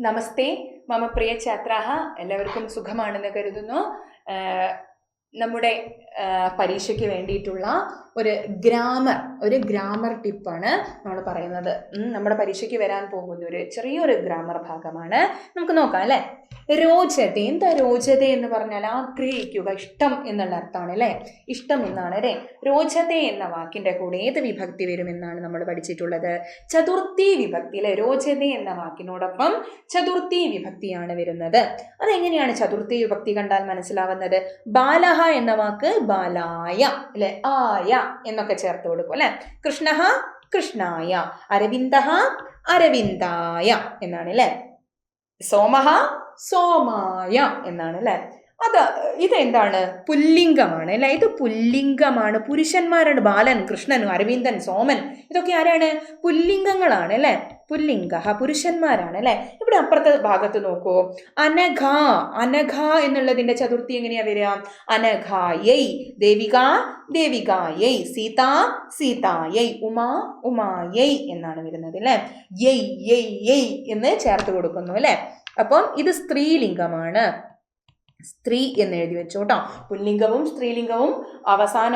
നമസ്തേ മമ പ്രിയ ഛാത്രാഹ, എല്ലാവർക്കും സുഖമാണെന്ന് കരുതുന്നു. നമ്മുടെ പരീക്ഷയ്ക്ക് വേണ്ടിയിട്ടുള്ള ഒരു ഗ്രാമർ ടിപ്പാണ് നമ്മൾ പറയുന്നത്. നമ്മുടെ പരീക്ഷയ്ക്ക് വരാൻ പോകുന്ന ഒരു ചെറിയൊരു ഗ്രാമർ ഭാഗമാണ്. നമുക്ക് നോക്കാം അല്ലേ. രോചത. എന്താ രോചത എന്ന് പറഞ്ഞാൽ ആഗ്രഹിക്കുക, ഇഷ്ടം എന്നുള്ള അർത്ഥമാണ് അല്ലേ. ഇഷ്ടം എന്നാണ് അല്ലേ. രോചത എന്ന വാക്കിന്റെ കൂടെ ഏത് വിഭക്തി വരുമെന്നാണ് നമ്മൾ പഠിച്ചിട്ടുള്ളത്? ചതുർത്ഥി വിഭക്തി അല്ലെ. രോചത എന്ന വാക്കിനോടൊപ്പം ചതുർത്ഥി വിഭക്തിയാണ് വരുന്നത്. അതെങ്ങനെയാണ് ചതുർത്ഥി വിഭക്തി കണ്ടാൽ മനസ്സിലാവുന്നത്? ബാലഹ എന്ന വാക്ക് ബാലായ അല്ലെ, ആയ എന്നൊക്കെ ചേർത്ത് കൊടുക്കും അല്ലെ. കൃഷ്ണഹ കൃഷ്ണായ, അരവിന്ദഹ അരവിന്ദായ എന്നാണ് അല്ലെ. സോമഹ സോമായ എന്നാണ് അല്ലെ. ഇതെന്താണ്? പുല്ലിംഗമാണ് അല്ലെ. ഇത് പുല്ലിംഗമാണ്. പുരുഷന്മാരാണ്. ബാലൻ, കൃഷ്ണൻ, അരവിന്ദൻ, സോമൻ, ഇതൊക്കെ ആരാണ്? പുല്ലിംഗങ്ങളാണ് അല്ലെ. പുല്ലിംഗ പുരുഷന്മാരാണ് അല്ലെ. ഇവിടെ അപ്പുറത്തെ ഭാഗത്ത് നോക്കൂ. അനഘ. അനഘ എന്നുള്ളതിന്റെ ചതുർത്ഥി എങ്ങനെയാ വരിക? അനഘായൈ, ദേവിക ദേവികായൈ, സീത സീതായൈ, ഉമ ഉമായൈ എന്നാണ് വരുന്നത് അല്ലെ. യൈ യൈ യൈ എന്ന് ചേർത്ത് കൊടുക്കുന്നു അല്ലെ. അപ്പം ഇത് സ്ത്രീലിംഗമാണ്. സ്ത്രീ എന്ന് എഴുതി വെച്ചു കേട്ടോ. പുല്ലിംഗവും സ്ത്രീലിംഗവും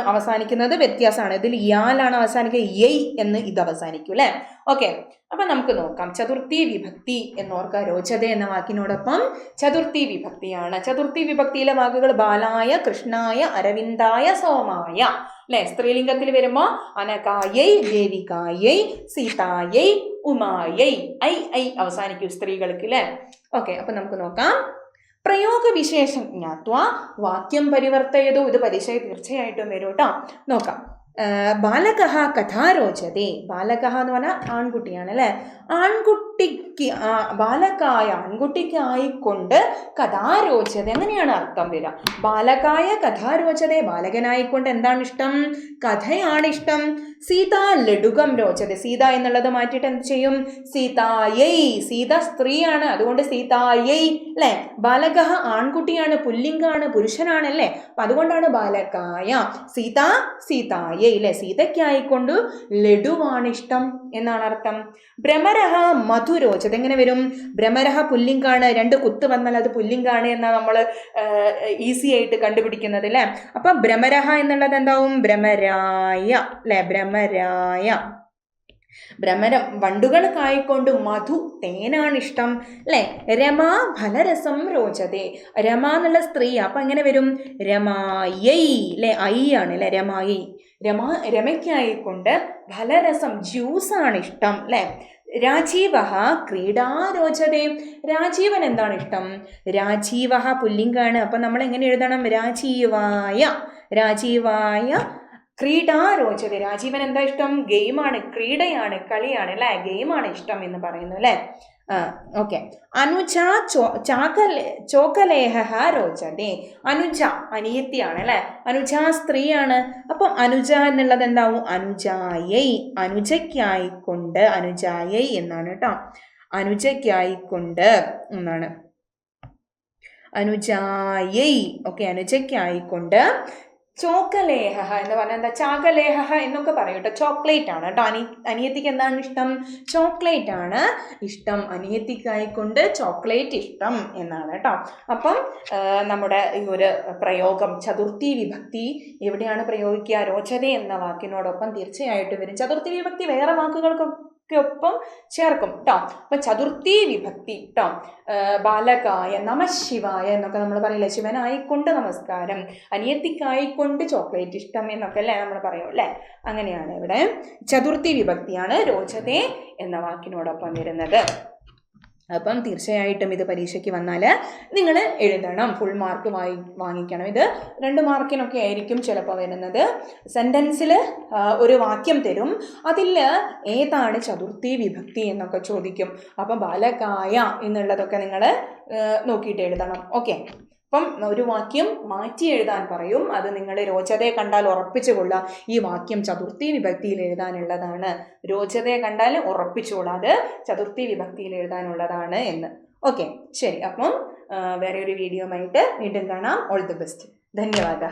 അവസാനിക്കുന്നത് വ്യത്യാസമാണ്. ഇതിൽ യാലാണ് അവസാനിക്കുക, യൈ എന്ന് ഇത് അവസാനിക്കും അല്ലെ. ഓക്കെ, അപ്പൊ നമുക്ക് നോക്കാം. ചതുർത്ഥി വിഭക്തി എന്നോർക്ക. രോചത എന്ന വാക്കിനോടൊപ്പം ചതുർത്ഥി വിഭക്തിയാണ്. ചതുർത്ഥി വിഭക്തിയിലെ വാക്കുകൾ ബാലായ, കൃഷ്ണായ, അരവിന്ദായ, സോമായ അല്ലെ. സ്ത്രീലിംഗത്തിൽ വരുമ്പോ അനകായൈ, ദേവികായൈ, സീതായൈ, ഉമായൈ, ഐ അവസാനിക്കും സ്ത്രീകൾക്ക് അല്ലെ. ഓക്കെ, അപ്പൊ നമുക്ക് നോക്കാം. പ്രയോഗവിശേഷം ജ്ഞാത്വ വാക്യം പരിവർത്തയതോ. ഇത് പരീക്ഷയെ തീർച്ചയായിട്ടും വരും കേട്ടോ. നോക്കാം. ബാലകഃ കഥാരോചതേ. ബാലകഃ എന്ന് പറഞ്ഞാൽ ആൺകുട്ടിയാണ് അല്ലെ. ആൺകുട്ടിക്ക് ബാലകായ ആൺകുട്ടിക്കായിക്കൊണ്ട് കഥാരോചത എങ്ങനെയാണ് അർത്ഥം വരിക? ബാലകായ കഥാരോചതേ, ബാലകനായിക്കൊണ്ട് എന്താണ് ഇഷ്ടം? കഥയാണ് ഇഷ്ടം. സീത ലഡുകം രോചത. സീത എന്നുള്ളത് മാറ്റിയിട്ട് എന്ത് ചെയ്യും? സീതായൈ. സീത സ്ത്രീയാണ്, അതുകൊണ്ട് സീതായൈ അല്ലെ. ബാലകഃ ആൺകുട്ടിയാണ്, പുല്ലിംഗാണ്, പുരുഷനാണ് അല്ലെ. അപ്പൊ അതുകൊണ്ടാണ് ബാലകായ. സീത സീതായ ല്ലേ. സീതയ്ക്കായിക്കൊണ്ട് ലഡുവാണ് ഇഷ്ടം എന്നാണ് അർത്ഥം. ഭ്രമരഹ മധുരോചത. എങ്ങനെ വരും? ഭ്രമരഹ പുല്ലിംഗാണ്, രണ്ട് കുത്ത് വന്നാൽ അത് പുല്ലിംഗാണ് എന്നാണ് നമ്മൾ ഈസി ആയിട്ട് കണ്ടുപിടിക്കുന്നത് അല്ലെ. അപ്പൊ ഭ്രമരഹ എന്നുള്ളത് എന്താവും? ഭ്രമരായ അല്ലെ. ഭ്രമരായ. ഭ്രമരം വണ്ടുകൾക്കായിക്കൊണ്ട് മധു തേനാണ് ഇഷ്ടം അല്ലെ. രമ ഫലരസം രോചതേ. രമ എന്നുള്ള സ്ത്രീ, അപ്പൊ എങ്ങനെ വരും? രമായൈ അല്ലെ. ഐ ആണ് അല്ലെ. രമായൈ. രമയ്ക്കായിക്കൊണ്ട് ഫലരസം ജ്യൂസാണ് ഇഷ്ടം അല്ലെ. രാജീവഹ ക്രീഡാരോചതേ. രാജീവൻ എന്താണ് ഇഷ്ടം? രാജീവഹ പുല്ലിംഗാണ്, അപ്പൊ നമ്മൾ എങ്ങനെ എഴുതണം? രാജീവായ. രാജീവായ ക്രീഡാരോചത. രാജീവൻ എന്താ ഇഷ്ടം? ഗെയിമാണ്, ക്രീഡയാണ്, കളിയാണ് അല്ലെ. ഗെയിമാണ് ഇഷ്ടം എന്ന് പറയുന്നു അല്ലെ. ഓക്കെ. അനുജ ചോക്കലേഹ രോചതേ. അനുജ അനിയത്തിയാണ് അല്ലെ. അനുജ സ്ത്രീയാണ്, അപ്പം അനുജ എന്നുള്ളത് എന്താവും? അനുജായൈ. അനുജയ്ക്കായിക്കൊണ്ട്, അനുജായൈ എന്നാണ് കേട്ടോ. അനുജയ്ക്കായിക്കൊണ്ട് എന്നാണ്. അനുജായൈ. ഓക്കെ, അനുജയ്ക്കായിക്കൊണ്ട്. ചോക്കലേഹ എന്ന് പറഞ്ഞാൽ എന്താ? ചാകലേഹ എന്നൊക്കെ പറയും കേട്ടോ. ചോക്ലേറ്റ് ആണ് കേട്ടോ. അനിയത്തിക്ക് എന്താണ് ഇഷ്ടം? ചോക്ലേറ്റ് ആണ് ഇഷ്ടം. അനിയത്തിക്കായിക്കൊണ്ട് ചോക്ലേറ്റ് ഇഷ്ടം എന്നാണ് കേട്ടോ. അപ്പം നമ്മുടെ ഈ ഒരു പ്രയോഗം ചതുർത്ഥി വിഭക്തി എവിടെയാണ് പ്രയോഗിക്കുക? രോചത എന്ന വാക്കിനോടൊപ്പം തീർച്ചയായിട്ടും വരും. ചതുർത്ഥി വിഭക്തി വേറെ വാക്കുകൾക്കൊപ്പം ചേർക്കും കേട്ടോ. അപ്പൊ ചതുർത്ഥി വിഭക്തി കേട്ടോ. ബാലകായ നമശിവായ എന്നൊക്കെ നമ്മൾ പറയില്ലേ. ശിവനായിക്കൊണ്ട് നമസ്കാരം, അനിയത്തിക്കായിക്കൊണ്ട് ചോക്ലേറ്റ് ഇഷ്ടം എന്നൊക്കെ അല്ലേ നമ്മൾ പറയും അല്ലെ. അങ്ങനെയാണ് ഇവിടെ ചതുർത്ഥി വിഭക്തിയാണ് രോചതേ എന്ന വാക്കിനോടൊപ്പം വരുന്നത്. അപ്പം തീർച്ചയായിട്ടും ഇത് പരീക്ഷയ്ക്ക് വന്നാൽ നിങ്ങൾ എഴുതണം. ഫുൾ മാർക്ക് വാങ്ങിക്കണം. ഇത് 2 മാർക്കിനൊക്കെ ആയിരിക്കും ചിലപ്പോൾ വരുന്നത്. സെൻറ്റൻസിൽ ഒരു വാക്യം തരും, അതിൽ ഏതാണ് ചതുർത്ഥി വിഭക്തി എന്നൊക്കെ ചോദിക്കും. അപ്പം ബാലകായ എന്നുള്ളതൊക്കെ നിങ്ങൾ നോക്കിയിട്ട് എഴുതണം. ഓക്കെ, അപ്പം ഒരു വാക്യം മാറ്റി എഴുതാൻ പറയും. അത് നിങ്ങൾ രോചതയെ കണ്ടാൽ ഉറപ്പിച്ചുകൊള്ളുക, ഈ വാക്യം ചതുർത്ഥി വിഭക്തിയിൽ എഴുതാനുള്ളതാണ്. രോചതയെ കണ്ടാൽ ഉറപ്പിച്ചുകൊള്ളുക, അത് ചതുർത്ഥി വിഭക്തിയിൽ എഴുതാനുള്ളതാണ് എന്ന്. ഓക്കെ, ശരി. അപ്പം വേറെ ഒരു വീഡിയോ ആയിട്ട് വീണ്ടും കാണാം. All the best. ധന്യവാദ.